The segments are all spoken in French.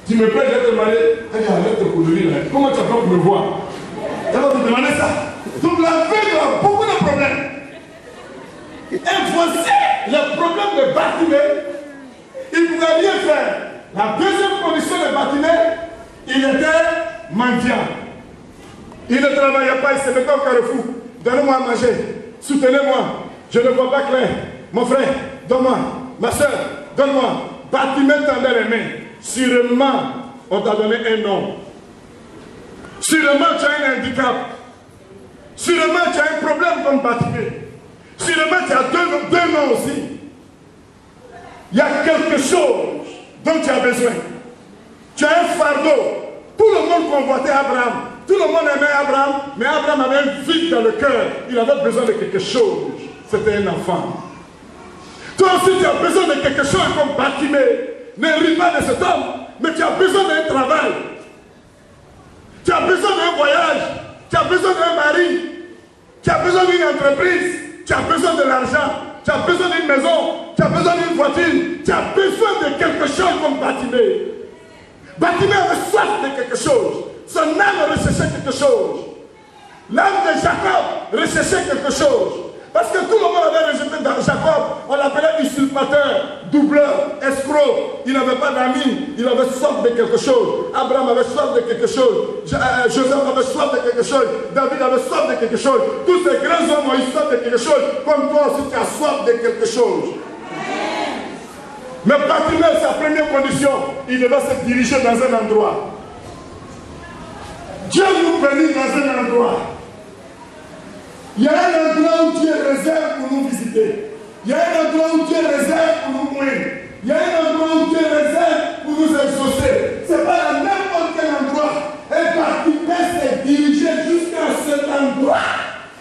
Tu me plais, je vais te demander, arrête de conduire là. Comment tu as fait pour me voir? Elle va te demander ça. Donc l'aveugle a beaucoup de problèmes. Et voici le problème de Bartimée. Il ne pouvait rien faire. La deuxième condition de Bartimée, il était mendiant. Il ne travaillait pas, il se mettait au carrefour. Donnez-moi à manger. Soutenez-moi. Je ne vois pas clair. Mon frère, donne-moi. Ma soeur, donne-moi. Bartimée tendait les mains. Sûrement, on t'a donné un nom. Sûrement, tu as un handicap. Sûrement, tu as un problème comme Bartimée. Sûrement, tu as deux noms aussi. Il y a quelque chose dont tu as besoin. Tu as un fardeau. Tout le monde convoitait Abraham. Tout le monde aimait Abraham, mais Abraham avait un vide dans le cœur. Il avait besoin de quelque chose. C'était un enfant. Toi aussi, tu as besoin de quelque chose comme Bartimée. Ne ris pas de cet homme, mais tu as besoin d'un travail. Tu as besoin d'un voyage. Tu as besoin d'un mari. Tu as besoin d'une entreprise. Tu as besoin de l'argent. Tu as besoin d'une maison. Tu as besoin d'une voiture. Tu as besoin de quelque chose comme Bartimée. Bartimée avait soif de quelque chose. Son âme recherchait quelque chose. L'âme de Jacob recherchait quelque chose. Parce que tout le monde avait rejeté dans Jacob. On l'appelait usurpateur, doubleur, escroc. Il n'avait pas d'amis. Il avait soif de quelque chose. Abraham avait soif de quelque chose. Joseph avait soif de quelque chose. David avait soif de quelque chose. Tous ces grands hommes ont eu soif de quelque chose. Comme toi aussi, tu as soif de quelque chose. Mais Bartimée, sa première condition, il devait se diriger dans un endroit. Dieu nous bénit dans un endroit. Il y a un endroit où Dieu réserve pour nous visiter. Il y a un endroit où Dieu réserve pour nous moindre. Il y a un endroit où Dieu réserve pour nous exaucer. Ce n'est pas à n'importe quel endroit. Et Bartimée s'est dirigé jusqu'à cet endroit.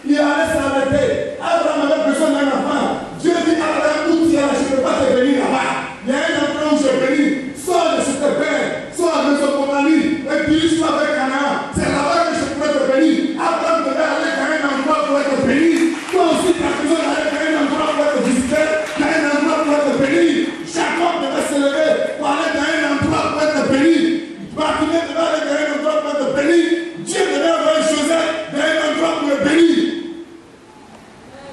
Il allait s'arrêter. Abraham avait besoin d'un enfant. Dieu dit à Abraham, où tu es là, je ne peux pas te bénir là-bas. Il y a un endroit où je bénis. Sors de ce père, sors de Mésopotamie et dirige-toi avec Canaan. C'est là-bas que je pourrais te bénir. Abraham devait aller dans un endroit pour être béni. Toi aussi, tu as besoin d'aller dans un endroit pour être visité, dans un endroit pour être béni. Jacob devait se lever pour aller dans un endroit pour être béni. Bartimée devait aller dans un endroit pour être béni. Dieu devait envoyer Joseph dans un endroit pour être béni.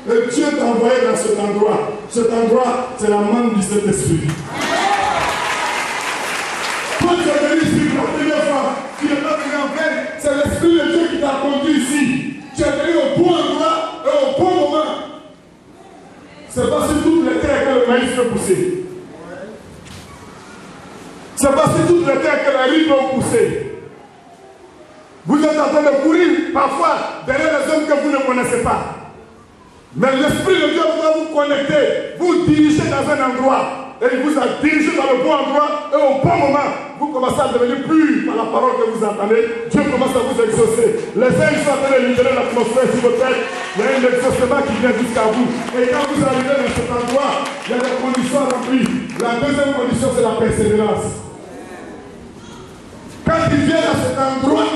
Et Dieu t'a envoyé dans cet endroit. Cet endroit, c'est la main du Saint-Esprit. Quand tu es venu ici pour la première fois, tu n'es pas venu en vain. C'est l'Esprit de Dieu qui t'a conduit ici. Tu es venu au bon endroit et au bon moment. C'est pas sur toutes les terres que le maïs peut pousser. C'est pas sur toutes les terres que la riz peut pousser. Vous êtes en train de courir parfois derrière les hommes que vous ne connaissez pas. Mais l'Esprit de Dieu va vous connecter, vous diriger dans un endroit. Et il vous a dirigé dans le bon endroit et au bon moment. Vous commencez à devenir pur par la parole que vous entendez. Dieu commence à vous exaucer. Les uns sont en train de libérer l'atmosphère sur votre tête. Il y a un exaucement qui vient jusqu'à vous. Et quand vous arrivez dans cet endroit, il y a des conditions remplies. La deuxième condition, c'est la persévérance. Quand tu viens à cet endroit,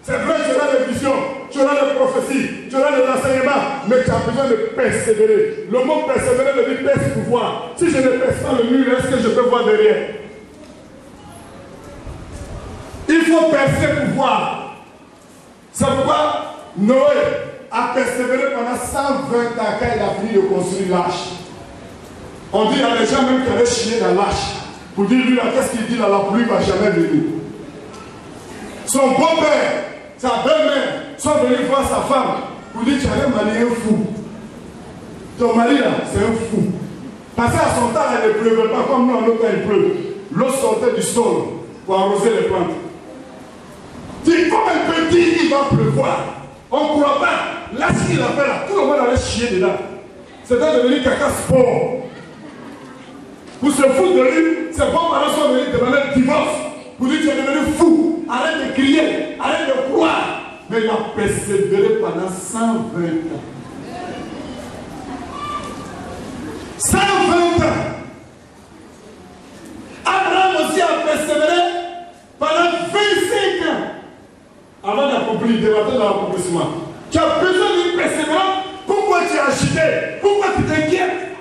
c'est vrai, tu auras des visions, tu auras des prophéties, tu auras des enseignements, mais tu as besoin de persévérer. Le mot persévérer veut dire perce pour voir. Si je ne perce pas le mur, est-ce que je peux voir derrière? Il faut percer pour voir. C'est pourquoi Noé a persévéré pendant 120 ans quand il a fini de construire l'arche. On dit qu'il y a des gens même qui avaient chié dans l'arche. Pour dire, lui là, qu'est-ce qu'il dit là, la pluie ne va jamais venir. Son beau-père, sa belle-mère sont venus voir sa femme pour dire, tu as un mari un fou. Ton mari là, c'est un fou. Parce qu'à son temps, elle ne pleuvait pas comme nous en notre temps il pleut. L'eau sortait du sol pour arroser les plantes. Dis, comme elle peut dire qu'il va pleuvoir, on ne croit pas. Là, ce qu'il a fait là, tout le monde allait chier dedans. C'était devenu caca sport. Pour se foutre de lui, ses beaux-parents sont venus demander le divorce. Pour lui, tu es devenu fou. Arrête de crier, arrête de croire. Mais il a persévéré pendant 120 ans. 120 ans. Abraham aussi a persévéré pendant 25 ans. Avant d'accomplir, de rentrer dans l'accomplissement. Tu as besoin d'une persévérance. Pourquoi tu es agité? Pourquoi tu t'inquiètes?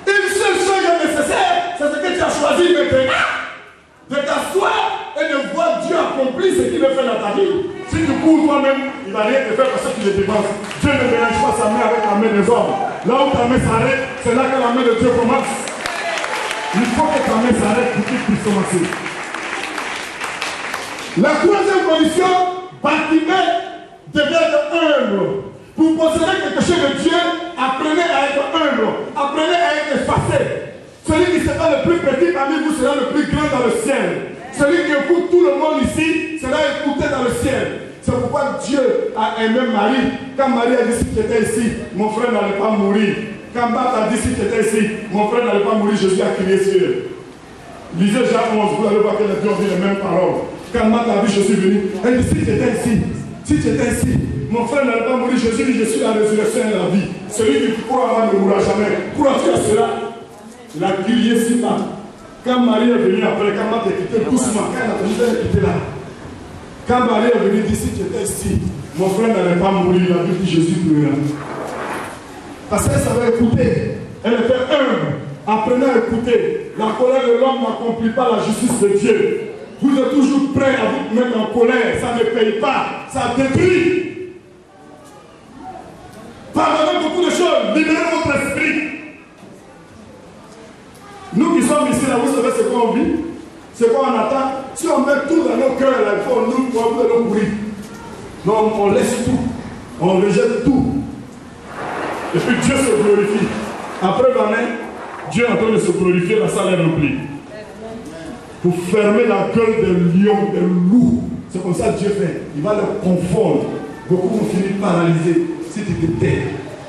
Une seule chose est nécessaire, c'est ce que tu as choisi maintenant. qu'il veut faire dans ta vie. Si tu cours toi-même, il ne va rien te faire parce que tu le dépenses. Dieu ne mélange pas sa main avec la main des hommes. Là où ta main s'arrête, c'est là que la main de Dieu commence. Il faut que ta main s'arrête pour qu'il puisse commencer. La troisième condition, Bartimée devait être humble. Pour posséder quelque chose de Dieu, apprenez à être humble. Apprenez à être effacé. Celui qui sera le plus petit parmi vous sera le plus grand dans le ciel. Celui qui écoute tout le monde ici sera écouté dans le ciel. C'est pourquoi Dieu a aimé Marie. Quand Marie a dit si tu étais ici, mon frère n'allait pas mourir. Quand Marthe a dit si tu étais ici, mon frère n'allait pas mourir, Jésus a crié sur elle. Lisez Jean 11, vous allez voir que les deux ont dit les mêmes paroles. Quand Marthe a vu Jésus venir, elle dit si tu étais ici, si tu étais ici, mon frère n'allait pas mourir. Jésus dit je suis la résurrection et la vie. Celui qui croit ne mourra jamais. Crois-tu à cela? Il a crié si bas. Quand Marie est venue après, quand Marthe est quittée doucement, quand elle a venu, elle est quittée là. Quand Marie est venue, dit si tu étais ici, mon frère n'allait pas mourir. Il a vu que Jésus pleurait. Parce qu'elle savait écouter. Elle était humble. Apprenez à écouter. La colère de l'homme n'accomplit pas la justice de Dieu. Vous êtes toujours prêts à vous mettre en colère. Ça ne paye pas. Ça détruit. Pardonnez beaucoup de choses. Libérez votre esprit. Nous qui sommes ici, là, vous savez ce qu'on vit, ce qu'on attend. Si on met tout dans nos cœurs, là, il faut nous courir. Non, on laisse tout. On rejette tout. Et puis Dieu se glorifie. Après l'année, Dieu est en train de se glorifier, la salle est remplie. Pour fermer la gueule des lions, des loups. C'est comme ça que Dieu fait. Il va les confondre. Beaucoup vont finir paralysés. Si tu te tais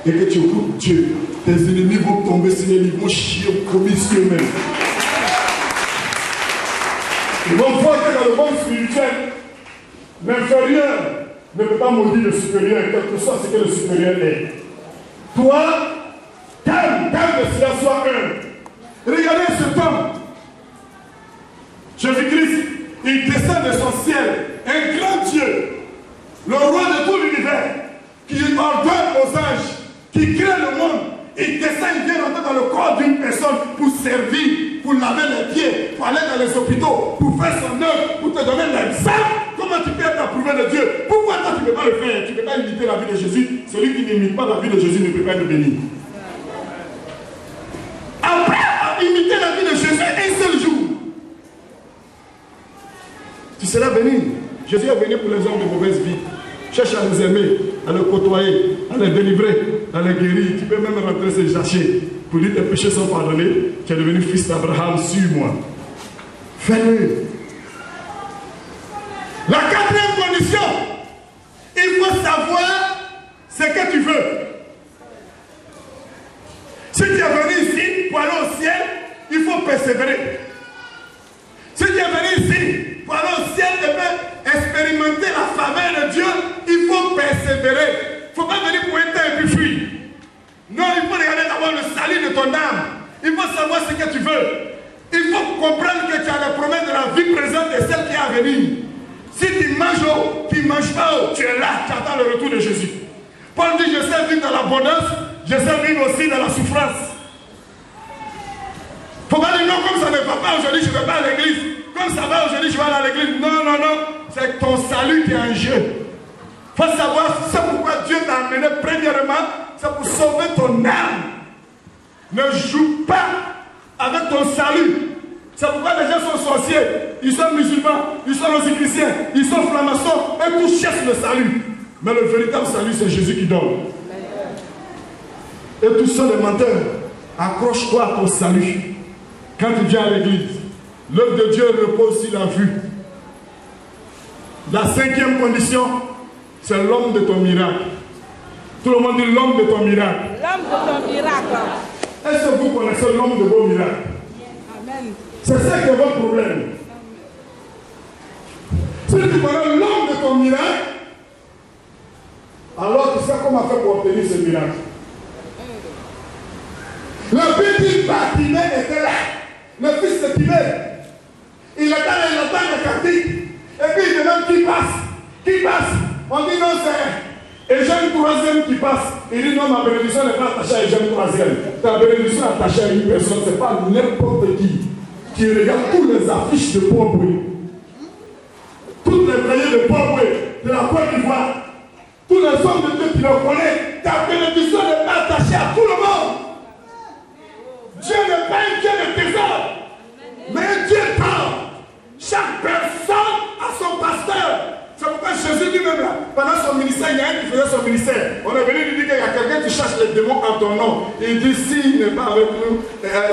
et que tu écoutes Dieu, tes ennemis vont tomber sur les livres, vont chier au commis sur eux-mêmes. Ils vont voir que dans le monde spirituel, l'inférieur ne peut pas maudire le supérieur, quel que soit ce que le supérieur est. Toi, calme cela soit un. Regardez cet homme. Jésus-Christ, il descend de son ciel, un grand Dieu, le roi de tout l'univers, qui ordonne aux anges, qui crée le monde. Il descend, il vient rentrer dans le corps d'une personne pour servir, pour laver les pieds, pour aller dans les hôpitaux, pour faire son œuvre, pour te donner l'exemple. Comment tu peux être approuvé de Dieu? Pourquoi toi tu ne peux pas le faire? Tu ne peux pas imiter la vie de Jésus. Celui qui n'imite pas la vie de Jésus ne peut pas être béni. Après imiter la vie de Jésus un seul jour, tu seras béni. Jésus est venu pour les hommes de mauvaise vie. Cherche à les aimer, à les côtoyer, à les délivrer, à les guérir. Tu peux même rentrer se jacher pour dire tes péchés sont pardonnés. Tu es devenu fils d'Abraham, suis-moi. Fais-le. La quatrième condition, il faut savoir ce que tu veux. Si tu es venu ici pour aller au ciel, il faut persévérer. Si tu es venu ici pour aller au ciel, tu peux expérimenter la faveur de Dieu, il faut persévérer. Il ne faut pas venir pour un temps et puis fuir. Non, il faut regarder d'abord le salut de ton âme. Il faut savoir ce que tu veux. Il faut comprendre que tu as les promesses de la vie présente et celle qui est à venir. Si tu manges haut, tu ne manges pas haut, tu es là, tu attends le retour de Jésus. Paul dit, je sais vivre dans l'abondance, je sais vivre aussi dans la souffrance. Il ne faut pas dire non, comme ça ne va pas aujourd'hui, je ne vais pas à l'église. Comme ça va aujourd'hui, je vais aller à l'église. Non, non, non, c'est ton salut qui est en jeu. Il faut savoir, c'est pourquoi Dieu t'a amené premièrement, c'est pour sauver ton âme. Ne joue pas avec ton salut. C'est pourquoi les gens sont sorciers, ils sont musulmans, ils sont rosicruciens, ils sont francs-maçons, et tous cherchent le salut. Mais le véritable salut, c'est Jésus qui donne. Et tous sont des menteurs. Accroche-toi à ton salut. Quand tu viens à l'église, l'œuvre de Dieu repose sur la vue. La cinquième condition, c'est l'homme de ton miracle. Tout le monde dit l'homme de ton miracle. L'homme de ton miracle. Est-ce que vous connaissez l'homme de vos miracles? Amen. C'est ça qui est votre problème. Si tu connais l'homme de ton miracle, alors tu sais comment faire pour obtenir ce miracle. Le petit Bartimée était là. Le fils de Timée. Il était là, il attend le quartier. Et puis il demande qui passe. Qui passe? On dit non, c'est Eugène troisième qui passe. Il dit non, ma bénédiction n'est pas attachée à Eugène troisième. Ta bénédiction est attachée à une personne. Ce n'est pas n'importe qui regarde toutes les affiches de Paul. Toutes les pays de Pogwe, de la Côte d'Ivoire, tous les hommes de Dieu qui le connaissent, ta bénédiction n'est pas attachée à tout le monde. Dieu n'est pas un Dieu de trésor, mais un Dieu temps. Chaque personne a son pasteur. C'est pourquoi Jésus lui-même, pendant son ministère, il y a un qui faisait son ministère. On est venu lui dire qu'il y a quelqu'un qui cherche les démons en ton nom. Il dit, s'il n'est pas avec nous,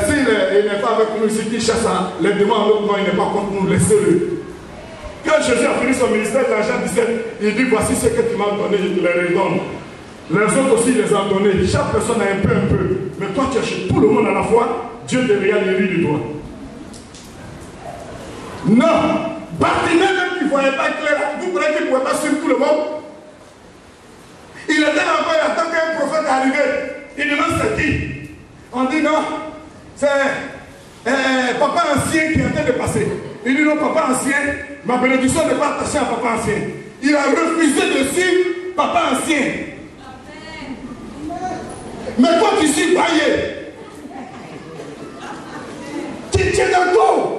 s'il n'est pas avec nous, s'il cherche les démons en notre nom, il n'est pas contre nous, laissez-le. Quand Jésus a fini son ministère dans Jean 17, il dit, voici ce que tu m'as donné, je te les redonne. Les autres aussi les ont donnés. Chaque personne a un peu. Mais toi, tu cherches tout le monde à la fois. Dieu te regarde et rit de toi. Non. Bartimée même qui ne voyait pas clair. Vous croyez qu'il ne pouvait pas suivre tout le monde? Il était encore, il attend qu'un prophète est arrivé. Il demande c'est qui? On dit non. C'est papa ancien qui est en train de passer. Il dit non, papa ancien. Ma bénédiction n'est pas attachée à papa ancien. Il a refusé de suivre papa ancien. Mais toi tu suis baillé. Tu tiens dans tout.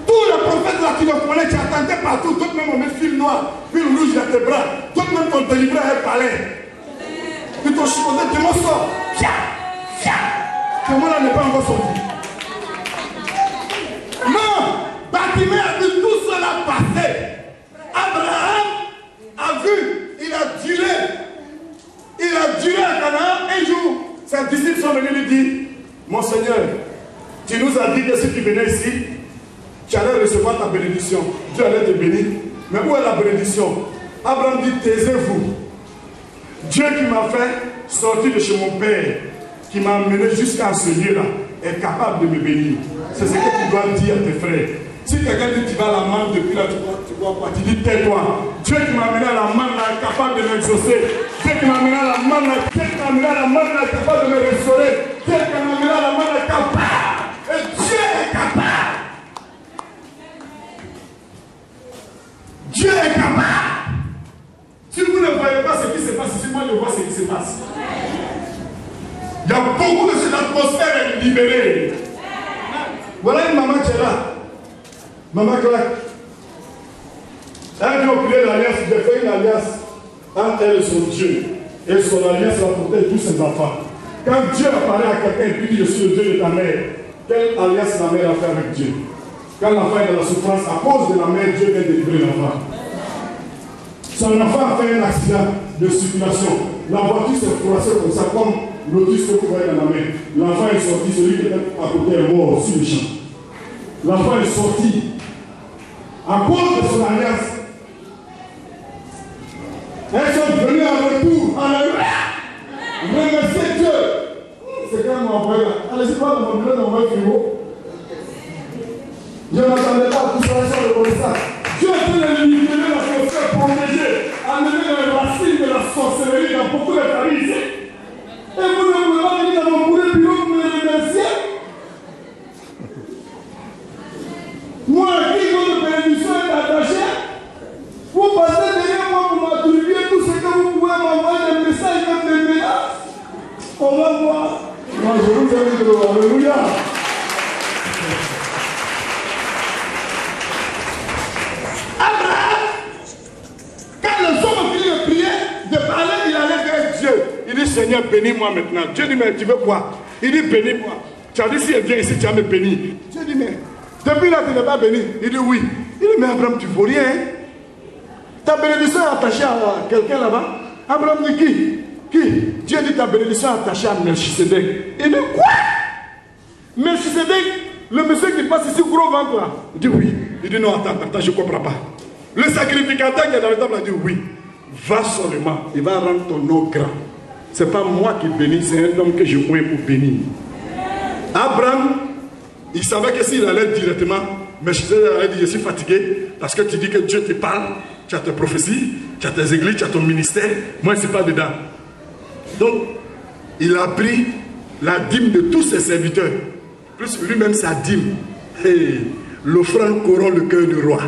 Tous les prophètes là qui le connaissent, tu attendais partout. D'autres même on met fil noir, fil rouge dans tes bras. D'autres même t'ont délivré un palais. Ils t'ont chicoté, tu m'en sors. Comment là n'est pas encore sorti? Non, Bartimée a vu tout cela passer. Abraham a vu, il a duré à Canaan. Un jour, ses disciples sont venus lui dire, mon Seigneur, tu nous as dit que si tu venais ici, tu allais recevoir ta bénédiction. Dieu allait te bénir. Mais où est la bénédiction? Abraham dit, taisez-vous. Dieu qui m'a fait sortir de chez mon père, qui m'a amené jusqu'à ce lieu-là, est capable de me bénir. C'est ce que tu dois dire à tes frères. Si quelqu'un dit tu vas à la manne depuis là, tu vois quoi? Tu dis tais-toi. Dieu qui m'a amené à la manne là est capable de m'exaucer. Dieu qui m'a amené à la manne là, Dieu qui m'a amené à la manne là est capable de me restaurer. Dieu qui m'a amené à la manne là est capable. Et Dieu est capable. Dieu est capable. Si vous ne voyez pas ce qui se passe ici, moi je vois ce qui se passe. Il y a beaucoup de cette atmosphère libérée. Voilà une maman qui est là. Maman Clark. Elle vient au pied de l'alliance. J'ai fait une alliance entre elle et son Dieu. Et son alliance va porter tous ses enfants. Quand Dieu apparaît à quelqu'un et lui dit je suis le Dieu de ta mère, quelle alliance la mère a fait avec Dieu? Quand l'enfant est dans la souffrance, à cause de la mère, Dieu vient délivrer l'enfant. Son enfant a fait un accident de circulation. La voiture s'est froissée comme ça, comme l'autis que vous voyez dans la main. L'enfant est sorti, celui qui était à côté est mort sur le champ. L'enfant est sorti à cause de son alliance. Elles sont venues en retour. Alléluia. Remerciez Dieu. C'est quand même envoyé là. Allez-y, pas dans mon bureau, dans votre frigo. Je n'attendais pas tout ça comme ça. Dieu est en train de libérer la sorcière protégée, amener les racines de la sorcellerie dans beaucoup de familles ici. Et vous ne pouvez pas venir dans mon bureau me remercier. Moi, qui votre bénédiction est attachée, vous passez derrière moi pour m'attribuer tout ce que vous pouvez m'envoyer des messages, même des menaces. On va voir. Moi, je vous aime de Alléluia. Abraham, quand les hommes ont fini de prier, de parler, il allait vers Dieu. Il dit, Seigneur, bénis-moi maintenant. Dieu dit, mais tu veux quoi? Il dit, bénis-moi. Tu as dit, si elle vient ici, tu vas me bénir. Dieu dit, mais depuis là, tu n'es pas béni. Il dit, oui. Il dit, mais Abraham, tu ne vaux rien. Ta bénédiction est attachée à quelqu'un là-bas. Abraham dit, qui? Dieu dit, ta bénédiction est attachée à Melchisedec. Il dit, quoi? Melchisedec, le monsieur qui passe ici, gros ventre là. Il dit, oui. Il dit, non, attends, je ne comprends pas. Le sacrificateur qui est dans le temple a dit, oui. Va seulement, il va rendre ton nom grand. Ce n'est pas moi qui bénis, c'est un homme que je vois pour bénir. Abraham, il savait que s'il allait directement, mais je allait dire, je suis fatigué, parce que tu dis que Dieu te parle, tu as tes prophéties, tu as tes églises, tu as ton ministère, moi je ne suis pas dedans. Donc, il a pris la dîme de tous ses serviteurs, plus lui-même sa dîme. Et l'offrande corrompt le cœur du roi.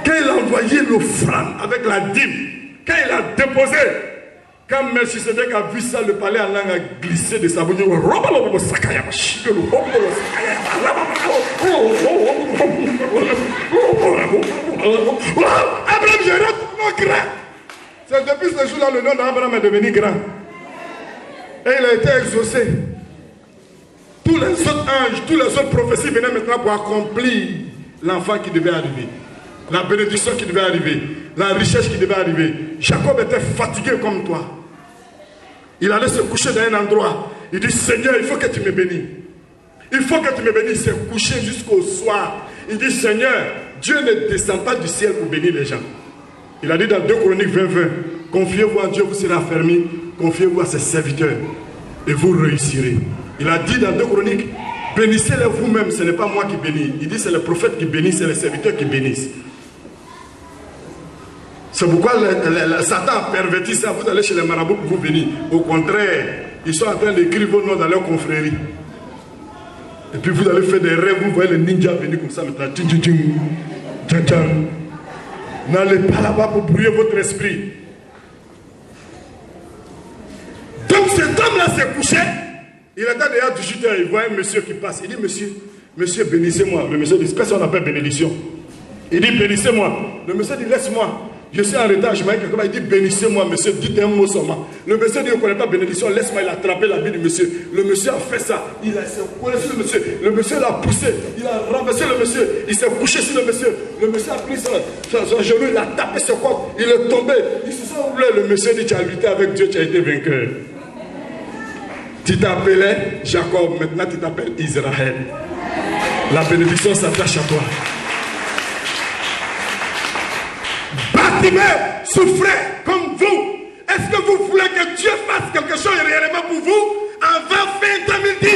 Quand il a envoyé l'offrande avec la dîme, quand il a déposé, quand Melchisedec a vu ça, le palais en langue a glissé de sa bouche. depuis ce jour-là, le nom d'Abraham est devenu grand. Et il a été exaucé. Tous les autres anges, tous les autres prophéties venaient maintenant pour accomplir l'enfant qui devait arriver. La bénédiction qui devait arriver. La richesse qui devait arriver. Jacob était fatigué comme toi. Il allait se coucher dans un endroit. Il dit, Seigneur, il faut que tu me bénisses. Il faut que tu me bénisses. Il s'est couché jusqu'au soir. Il dit, Seigneur, Dieu ne descend pas du ciel pour bénir les gens. Il a dit dans 2 Chroniques 20, 20, confiez-vous à Dieu, vous serez affermis. Confiez-vous à ses serviteurs et vous réussirez. Il a dit dans 2 Chroniques, bénissez-les vous-même, ce n'est pas moi qui bénis. Il dit, c'est les prophètes qui bénissent, c'est les serviteurs qui bénissent. C'est pourquoi Satan a perverti ça. Vous allez chez les marabouts pour vous bénir. Au contraire, ils sont en train d'écrire vos noms dans leur confrérie. Et puis vous allez faire des rêves, vous voyez les ninjas venir comme ça maintenant. N'allez pas là-bas pour brouiller votre esprit. Donc cet homme-là s'est couché. Il était derrière 18 heures. Il voit un monsieur qui passe. Il dit, monsieur, bénissez-moi. Le monsieur dit, qu'est-ce qu'on appelle bénédiction? Il dit, bénissez-moi. Le monsieur dit, laisse-moi. Je suis en retard, je m'arrête quelque part. Il dit, bénissez-moi, monsieur, dites un mot seulement. Le monsieur dit, on ne connaît pas bénédiction, laisse-moi. Il a attrapé la vie du monsieur. Le monsieur a fait ça. Il s'est collé sur le monsieur. Le monsieur l'a poussé. Il a renversé le monsieur. Il s'est couché sur le monsieur. Le monsieur a pris son genou, il a tapé son corps. Il est tombé. Ils se sont roulés. Le monsieur dit, tu as lutté avec Dieu, tu as été vainqueur. Tu t'appelais Jacob, maintenant tu t'appelles Israël. La bénédiction s'attache à toi. Bartimée souffrait comme vous. Est-ce que vous voulez que Dieu fasse quelque chose réellement pour vous avant fin 2010?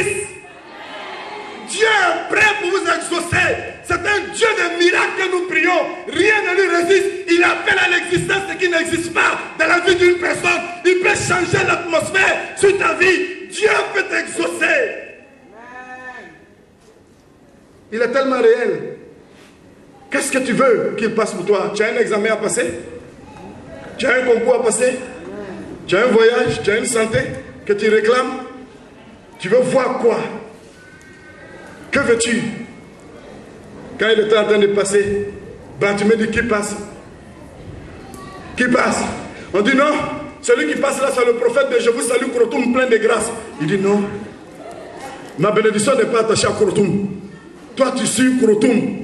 Dieu est prêt pour vous exaucer. C'est un Dieu de miracles que nous prions. Rien ne lui résiste. Il appelle à l'existence ce qui n'existe pas dans la vie d'une personne. Il peut changer l'atmosphère sur ta vie. Dieu peut t'exaucer. Il est tellement réel. Qu'est-ce que tu veux qu'il passe pour toi? Tu as un examen à passer? Tu as un concours à passer? Tu as un voyage? Tu as une santé que tu réclames? Tu veux voir quoi? Que veux-tu? Quand il était en train de passer, tu me dis qui passe? Qui passe? On dit non. Celui qui passe là, c'est le prophète de je vous salue, Krotoum, plein de grâce. Il dit non. Ma bénédiction n'est pas attachée à Krotoum. Toi, tu suis Krotoum.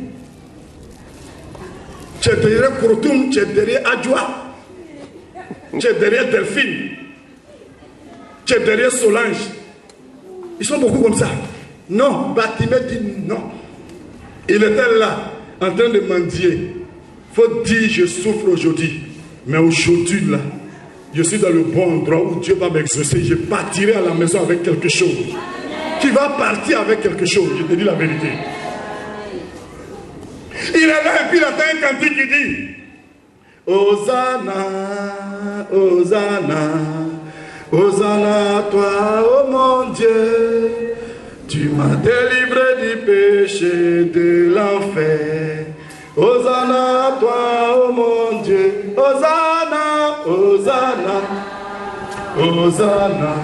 Tu es derrière Krotoum, tu es derrière Adjoa. Tu es derrière Delphine. Tu es derrière Solange. Ils sont beaucoup comme ça. Non, Bartimée dit non. Il était là, en train de mendier. Il faut dire, je souffre aujourd'hui. Mais aujourd'hui, là, je suis dans le bon endroit où Dieu va m'exaucer. Je partirai à la maison avec quelque chose. Tu vas partir avec quelque chose, je te dis la vérité. Il est là et puis il attend un cantique qui dit Hosanna, Hosanna, Hosanna à toi, oh mon Dieu. Tu m'as délivré du péché, de l'enfer. Hosanna à toi, oh mon Dieu. Hosanna, Hosanna, Hosanna.